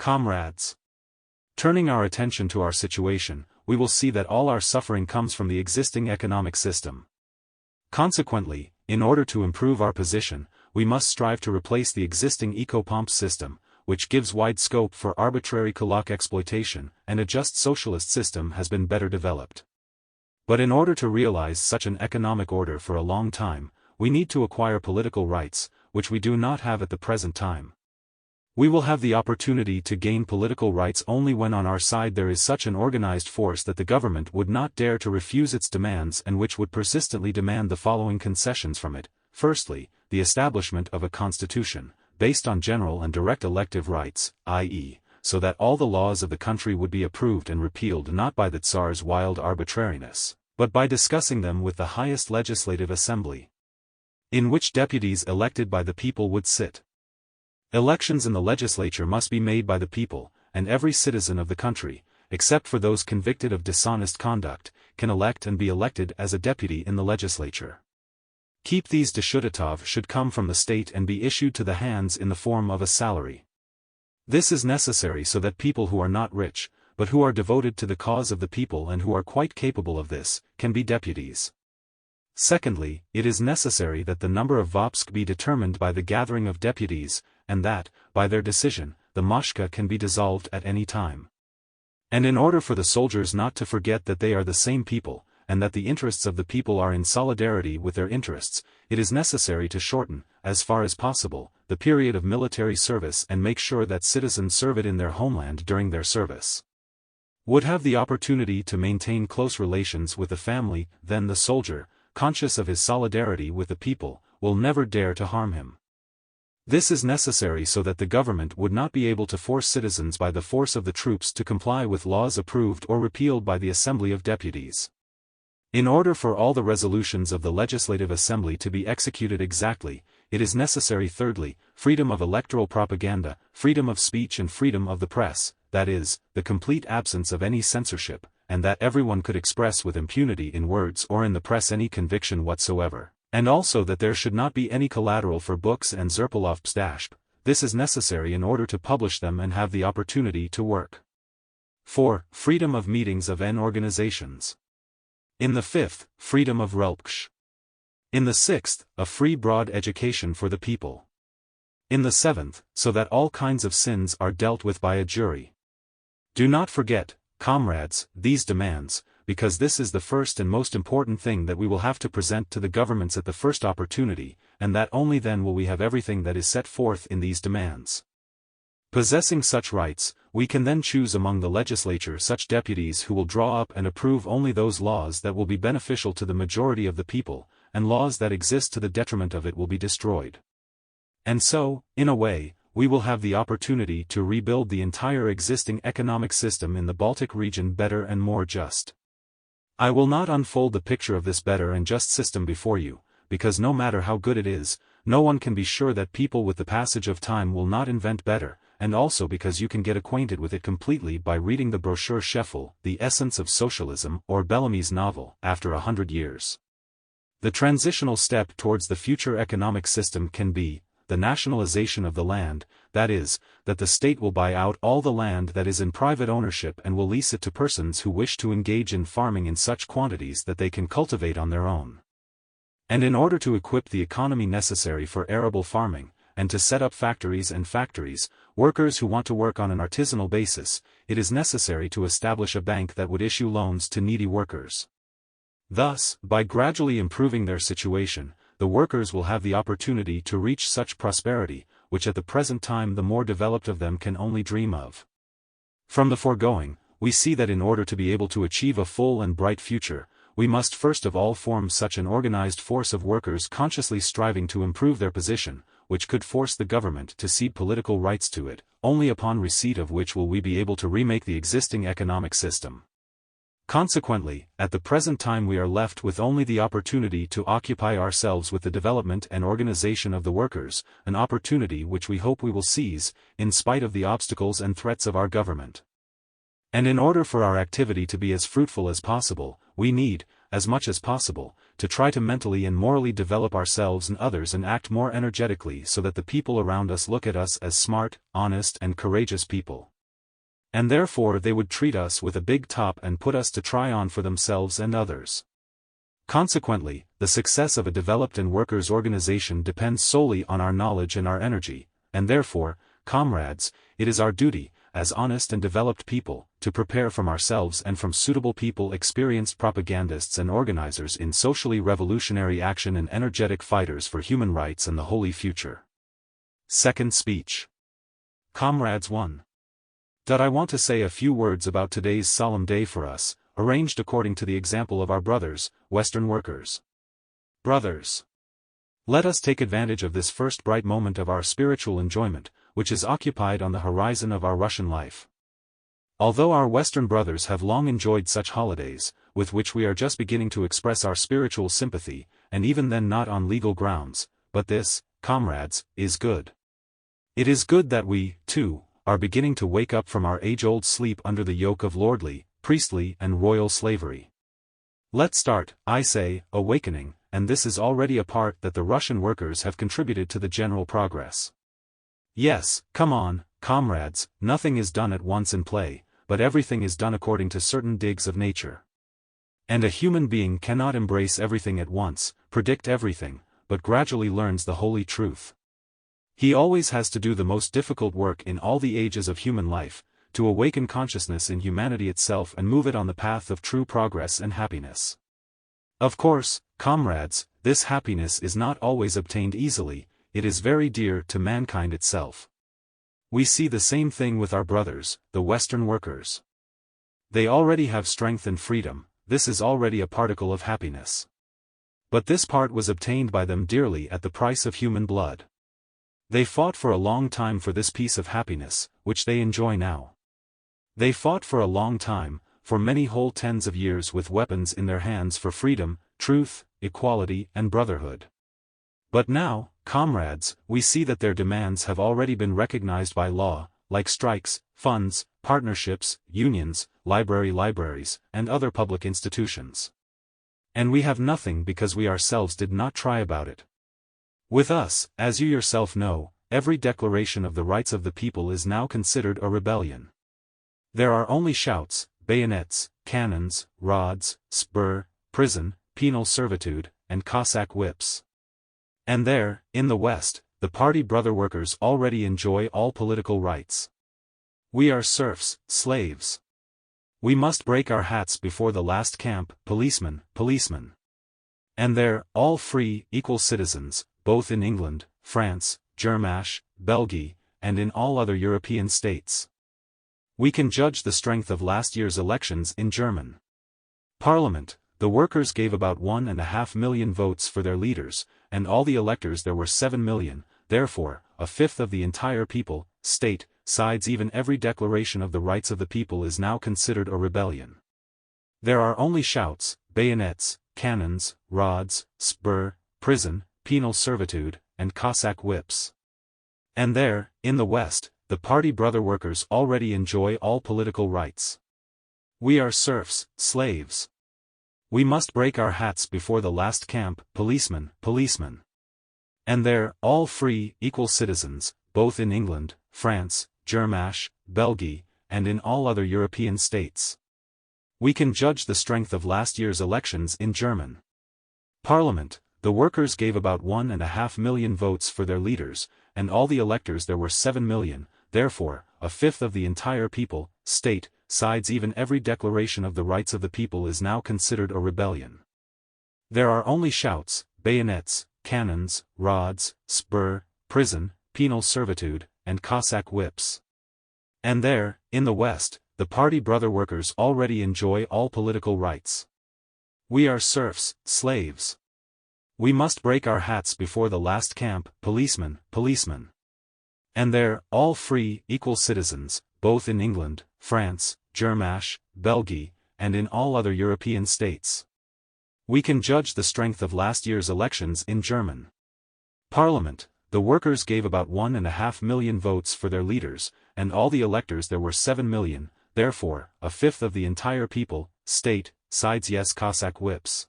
Comrades. Turning our attention to our situation, we will see that all our suffering comes from the existing economic system. Consequently, in order to improve our position, we must strive to replace the existing ecopomp system, which gives wide scope for arbitrary kulak exploitation, and a just socialist system has been better developed. But in order to realize such an economic order for a long time, we need to acquire political rights, which we do not have at the present time. We will have the opportunity to gain political rights only when on our side there is such an organized force that the government would not dare to refuse its demands and which would persistently demand the following concessions from it. Firstly, the establishment of a constitution, based on general and direct elective rights, i.e., so that all the laws of the country would be approved and repealed not by the Tsar's wild arbitrariness, but by discussing them with the highest legislative assembly, in which deputies elected by the people would sit. Elections in the legislature must be made by the people, and every citizen of the country, except for those convicted of dishonest conduct, can elect and be elected as a deputy in the legislature. Keep these deputatov should come from the state and be issued to the hands in the form of a salary. This is necessary so that people who are not rich, but who are devoted to the cause of the people and who are quite capable of this, can be deputies. Secondly, it is necessary that the number of Vopsk be determined by the gathering of deputies, and that, by their decision, the Moshka can be dissolved at any time. And in order for the soldiers not to forget that they are the same people, and that the interests of the people are in solidarity with their interests, it is necessary to shorten, as far as possible, the period of military service and make sure that citizens serve it in their homeland during their service. Would have the opportunity to maintain close relations with the family, then the soldier, conscious of his solidarity with the people, will never dare to harm him. This is necessary so that the government would not be able to force citizens by the force of the troops to comply with laws approved or repealed by the Assembly of Deputies. In order for all the resolutions of the Legislative Assembly to be executed exactly, it is necessary thirdly, freedom of electoral propaganda, freedom of speech and freedom of the press, that is, the complete absence of any censorship, and that everyone could express with impunity in words or in the press any conviction whatsoever. And also that there should not be any collateral for books and Zerpolovpstashp. This is necessary in order to publish them and have the opportunity to work. 4. Freedom of meetings of N organizations. In the 5th, freedom of Relpksh. In the 6th, a free broad education for the people. In the 7th, so that all kinds of sins are dealt with by a jury. Do not forget, comrades, these demands, because this is the first and most important thing that we will have to present to the governments at the first opportunity, and that only then will we have everything that is set forth in these demands. Possessing such rights, we can then choose among the legislature such deputies who will draw up and approve only those laws that will be beneficial to the majority of the people, and laws that exist to the detriment of it will be destroyed. And so, in a way, we will have the opportunity to rebuild the entire existing economic system in the Baltic region better and more just. I will not unfold the picture of this better and just system before you, because no matter how good it is, no one can be sure that people with the passage of time will not invent better, and also because you can get acquainted with it completely by reading the brochure Scheffel, The Essence of Socialism, or Bellamy's novel, After 100 Years. The transitional step towards the future economic system can be the nationalization of the land, that is, that the state will buy out all the land that is in private ownership and will lease it to persons who wish to engage in farming in such quantities that they can cultivate on their own. And in order to equip the economy necessary for arable farming, and to set up factories, workers who want to work on an artisanal basis, it is necessary to establish a bank that would issue loans to needy workers. Thus, by gradually improving their situation, the workers will have the opportunity to reach such prosperity, which at the present time the more developed of them can only dream of. From the foregoing, we see that in order to be able to achieve a full and bright future, we must first of all form such an organized force of workers consciously striving to improve their position, which could force the government to cede political rights to it, only upon receipt of which will we be able to remake the existing economic system. Consequently, at the present time we are left with only the opportunity to occupy ourselves with the development and organization of the workers, an opportunity which we hope we will seize, in spite of the obstacles and threats of our government. And in order for our activity to be as fruitful as possible, we need, as much as possible, to try to mentally and morally develop ourselves and others and act more energetically so that the people around us look at us as smart, honest and courageous people. And therefore they would treat us with a big top and put us to try on for themselves and others. Consequently, the success of a developed and workers' organization depends solely on our knowledge and our energy, and therefore, comrades, it is our duty, as honest and developed people, to prepare from ourselves and from suitable people experienced propagandists and organizers in socially revolutionary action and energetic fighters for human rights and the holy future. Second speech. Comrades 1. I want to say a few words about today's solemn day for us, arranged according to the example of our brothers, Western workers. Brothers, let us take advantage of this first bright moment of our spiritual enjoyment, which is occupied on the horizon of our Russian life. Although our Western brothers have long enjoyed such holidays, with which we are just beginning to express our spiritual sympathy, and even then not on legal grounds, but this, comrades, is good. It is good that we, too, are beginning to wake up from our age-old sleep under the yoke of lordly, priestly and royal slavery. Let's start, I say, awakening, and this is already a part that the Russian workers have contributed to the general progress. Yes, come on, comrades, nothing is done at once in play, but everything is done according to certain digs of nature. And a human being cannot embrace everything at once, predict everything, but gradually learns the holy truth. He always has to do the most difficult work in all the ages of human life, to awaken consciousness in humanity itself and move it on the path of true progress and happiness. Of course, comrades, this happiness is not always obtained easily, it is very dear to mankind itself. We see the same thing with our brothers, the Western workers. They already have strength and freedom, this is already a particle of happiness. But this part was obtained by them dearly at the price of human blood. They fought for a long time for this piece of happiness, which they enjoy now. They fought for a long time, for many whole tens of years with weapons in their hands for freedom, truth, equality and brotherhood. But now, comrades, we see that their demands have already been recognized by law, like strikes, funds, partnerships, unions, libraries, and other public institutions. And we have nothing because we ourselves did not try about it. With us, as you yourself know, every declaration of the rights of the people is now considered a rebellion. There are only shouts, bayonets, cannons, rods, spur, prison, penal servitude, and Cossack whips. And there, in the West, the party brother workers already enjoy all political rights. We are serfs, slaves. We must break our hats before the last camp, policemen. And there, all free, equal citizens, both in England, France, Germany, Belgium, and in all other European states. We can judge the strength of last year's elections in German Parliament. The workers gave about 1.5 million votes for their leaders, and all the electors there were 7 million, therefore, a fifth of the entire people, state, sides even every declaration of the rights of the people is now considered a rebellion. There are only shouts, bayonets, cannons, rods, spur, prison, penal servitude, and Cossack whips. And there, in the West, the party brother workers already enjoy all political rights. We are serfs, slaves. We must break our hats before the last camp, policemen. And there, all free, equal citizens, both in England, France, Germany, Belgium, and in all other European states. We can judge the strength of last year's elections in German Parliament. The workers gave about 1.5 million votes for their leaders, and all the electors there were 7 million, therefore, a fifth of the entire people, state, sides even every declaration of the rights of the people is now considered a rebellion. There are only shouts, bayonets, cannons, rods, spur, prison, penal servitude, and Cossack whips. And there, in the West, the party brother workers already enjoy all political rights. We are serfs, slaves. We must break our hats before the last camp, policemen. And there, all free, equal citizens, both in England, France, Germany, Belgium, and in all other European states. We can judge the strength of last year's elections in German Parliament. The workers gave about 1.5 million votes for their leaders, and all the electors there were 7 million, therefore, a fifth of the entire people, state, sides yes Cossack whips.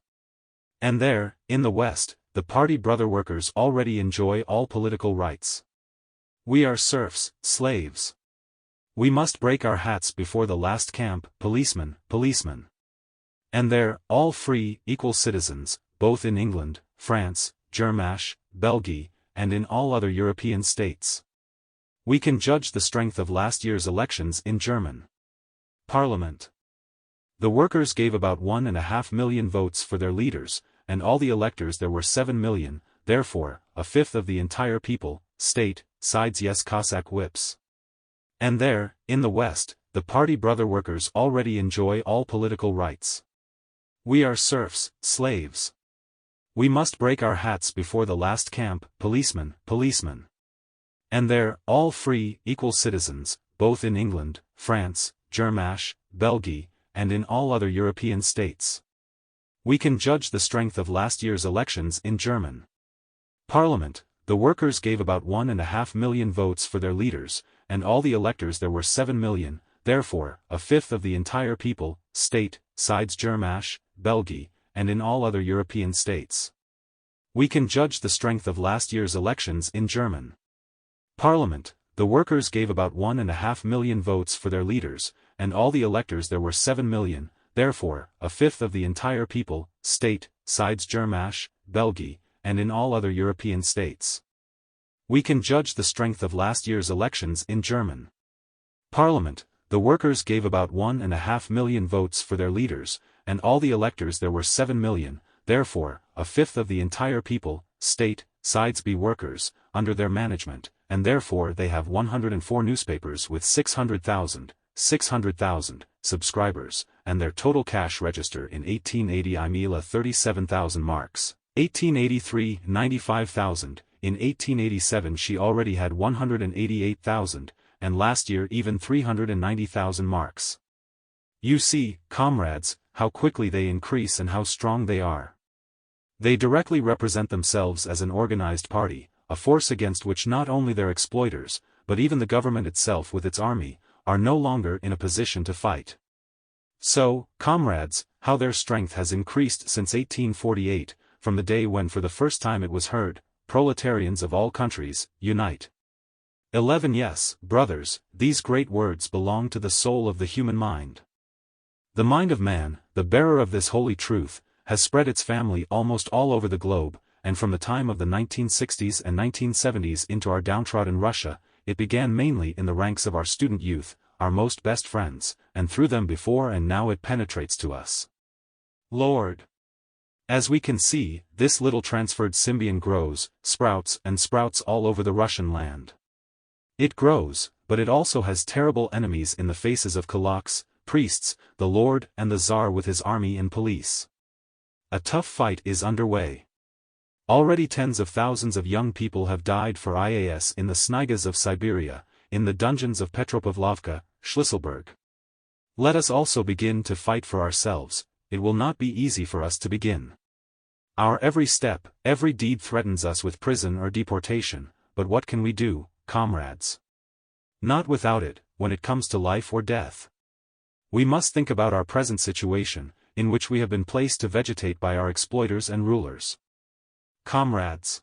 And there, in the West, the party brother workers already enjoy all political rights. We are serfs, slaves. We must break our hats before the last camp, policemen, policemen. And they're all free, equal citizens, both in England, France, Germash, Belgium, and in all other European states. We can judge the strength of last year's elections in German Parliament. The workers gave about 1.5 million votes for their leaders, and all the electors there were 7 million, therefore, a fifth of the entire people, state, sides yes Cossack whips. And there, in the West, the party brother workers already enjoy all political rights. We are serfs, slaves. We must break our hats before the last camp, policemen, policemen. And they're all free, equal citizens, both in England, France, Germash, Belgium, and in all other European states. We can judge the strength of last year's elections in German Parliament. The workers gave about 1.5 million votes for their leaders, and all the electors there were 7 million, therefore, a fifth of the entire people, state, sides Germash, Belgium, and in all other European states. We can judge the strength of last year's elections in German Parliament. The workers gave about 1.5 million votes for their leaders, and all the electors there were 7 million, therefore, a fifth of the entire people, state, sides Germash, Belgium, and in all other European states. We can judge the strength of last year's elections in German Parliament. The workers gave about 1.5 million votes for their leaders, and all the electors there were 7 million, therefore, a fifth of the entire people, state, sides be workers, under their management, and therefore they have 104 newspapers with 600,000 subscribers, and their total cash register in 1880 Imela 37,000 marks, 1883 95,000, in 1887 she already had 188,000, and last year even 390,000 marks. You see, comrades, how quickly they increase and how strong they are. They directly represent themselves as an organized party, a force against which not only their exploiters, but even the government itself with its army, are no longer in a position to fight. So, comrades, how their strength has increased since 1848, from the day when for the first time it was heard, proletarians of all countries, unite. 11 Yes, brothers, these great words belong to the soul of the human mind. The mind of man, the bearer of this holy truth, has spread its family almost all over the globe, and from the time of the 1960s and 1970s into our downtrodden Russia, it began mainly in the ranks of our student youth, our most best friends, and through them before and now it penetrates to us. Lord! As we can see, this little transferred symbiont grows, sprouts and sprouts all over the Russian land. It grows, but it also has terrible enemies in the faces of kulaks, priests, the Lord and the Tsar with his army and police. A tough fight is underway. Already tens of thousands of young people have died for IAS in the snaigas of Siberia, in the dungeons of Petropavlovka, Shlisselburg. Let us also begin to fight for ourselves. It will not be easy for us to begin. Our every step, every deed threatens us with prison or deportation, but what can we do, comrades? Not without it, when it comes to life or death. We must think about our present situation, in which we have been placed to vegetate by our exploiters and rulers. Comrades,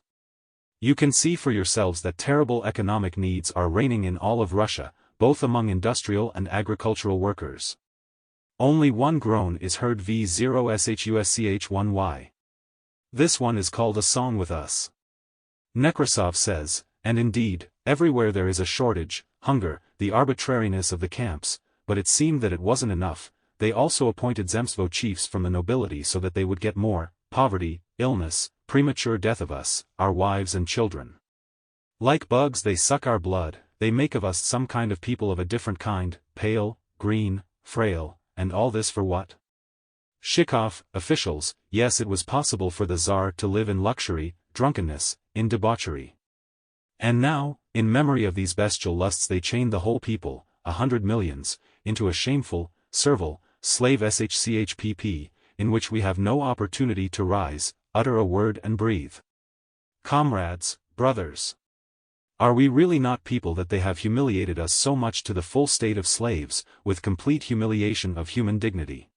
you can see for yourselves that terrible economic needs are reigning in all of Russia, both among industrial and agricultural workers. Only one groan is heard V0SHUSCH1Y. This one is called a song with us. Nekrasov says, and indeed, everywhere there is a shortage, hunger, the arbitrariness of the camps, but it seemed that it wasn't enough. They also appointed Zemstvo chiefs from the nobility so that they would get more, poverty, illness, premature death of us, our wives and children. Like bugs they suck our blood, they make of us some kind of people of a different kind, pale, green, frail, and all this for what? Shikov, officials, yes it was possible for the Tsar to live in luxury, drunkenness, in debauchery. And now, in memory of these bestial lusts they chained the whole people, 100 millions, into a shameful, servile, slave SHCHPP, in which we have no opportunity to rise, utter a word and breathe. Comrades, brothers. Are we really not people that they have humiliated us so much to the full state of slaves, with complete humiliation of human dignity?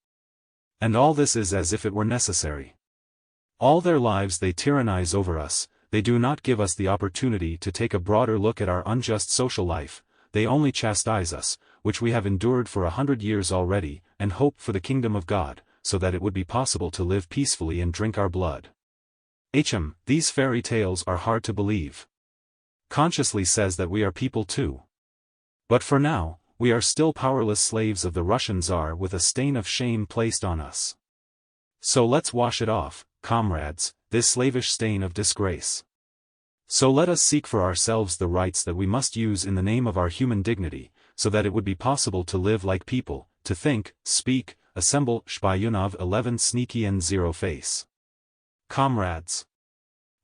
And all this is as if it were necessary. All their lives they tyrannize over us, they do not give us the opportunity to take a broader look at our unjust social life, they only chastise us, which we have endured for 100 years already, and hope for the kingdom of God, so that it would be possible to live peacefully and drink our blood. These fairy tales are hard to believe. Consciously says that we are people too. But for now, we are still powerless slaves of the Russian Tsar with a stain of shame placed on us. So let's wash it off, comrades, this slavish stain of disgrace. So let us seek for ourselves the rights that we must use in the name of our human dignity, so that it would be possible to live like people, to think, speak, assemble. Shpyunov 11 Sneaky and Zero Face. Comrades.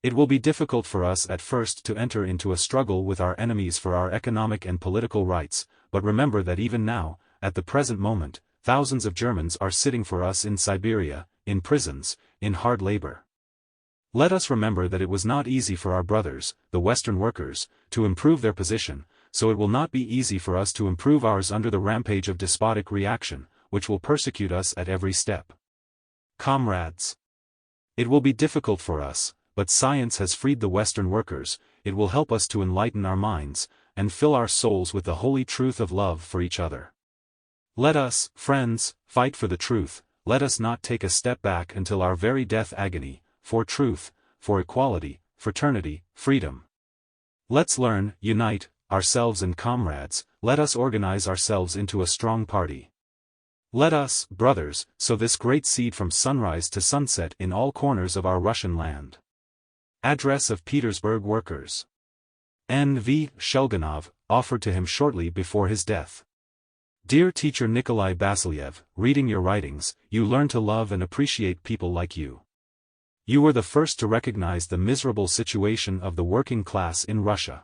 It will be difficult for us at first to enter into a struggle with our enemies for our economic and political rights, but remember that even now, at the present moment, thousands of Germans are sitting for us in Siberia, in prisons, in hard labor. Let us remember that it was not easy for our brothers, the Western workers, to improve their position, so it will not be easy for us to improve ours under the rampage of despotic reaction, which will persecute us at every step. Comrades. It will be difficult for us, but science has freed the Western workers. It will help us to enlighten our minds, and fill our souls with the holy truth of love for each other. Let us, friends, fight for the truth. Let us not take a step back until our very death agony, for truth, for equality, fraternity, freedom. Let's learn, unite, ourselves and comrades, let us organize ourselves into a strong party. Let us, brothers, sow this great seed from sunrise to sunset in all corners of our Russian land. Address of Petersburg Workers. N.V. Shulganov, offered to him shortly before his death. Dear teacher Nikolai Basilyev, reading your writings, you learn to love and appreciate people like you. You were the first to recognize the miserable situation of the working class in Russia.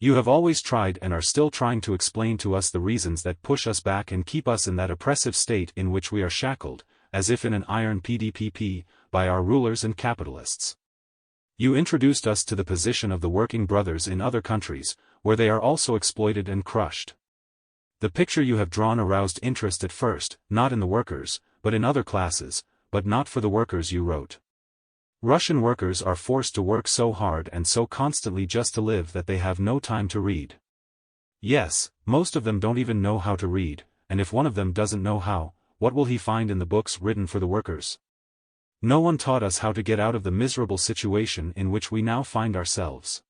You have always tried and are still trying to explain to us the reasons that push us back and keep us in that oppressive state in which we are shackled, as if in an iron PDPP, by our rulers and capitalists. You introduced us to the position of the working brothers in other countries, where they are also exploited and crushed. The picture you have drawn aroused interest at first, not in the workers, but in other classes, but not for the workers, you wrote. Russian workers are forced to work so hard and so constantly just to live that they have no time to read. Yes, most of them don't even know how to read, and if one of them doesn't know how, what will he find in the books written for the workers? No one taught us how to get out of the miserable situation in which we now find ourselves.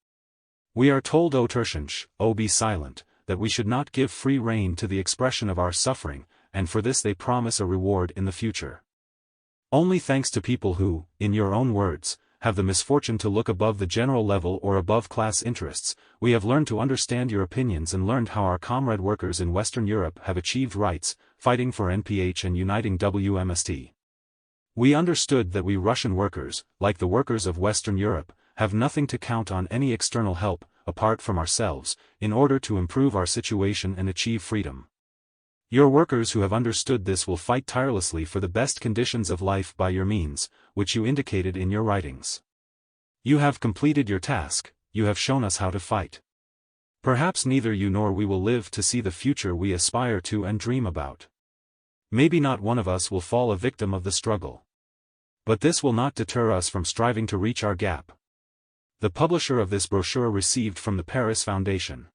We are told, O Tertianch, O be silent, that we should not give free rein to the expression of our suffering, and for this they promise a reward in the future. Only thanks to people who, in your own words, have the misfortune to look above the general level or above class interests, we have learned to understand your opinions and learned how our comrade workers in Western Europe have achieved rights, fighting for NPH and uniting WMST. We understood that we Russian workers, like the workers of Western Europe, have nothing to count on any external help, apart from ourselves, in order to improve our situation and achieve freedom. Your workers who have understood this will fight tirelessly for the best conditions of life by your means, which you indicated in your writings. You have completed your task, you have shown us how to fight. Perhaps neither you nor we will live to see the future we aspire to and dream about. Maybe not one of us will fall a victim of the struggle. But this will not deter us from striving to reach our gap. The publisher of this brochure received from the Paris Foundation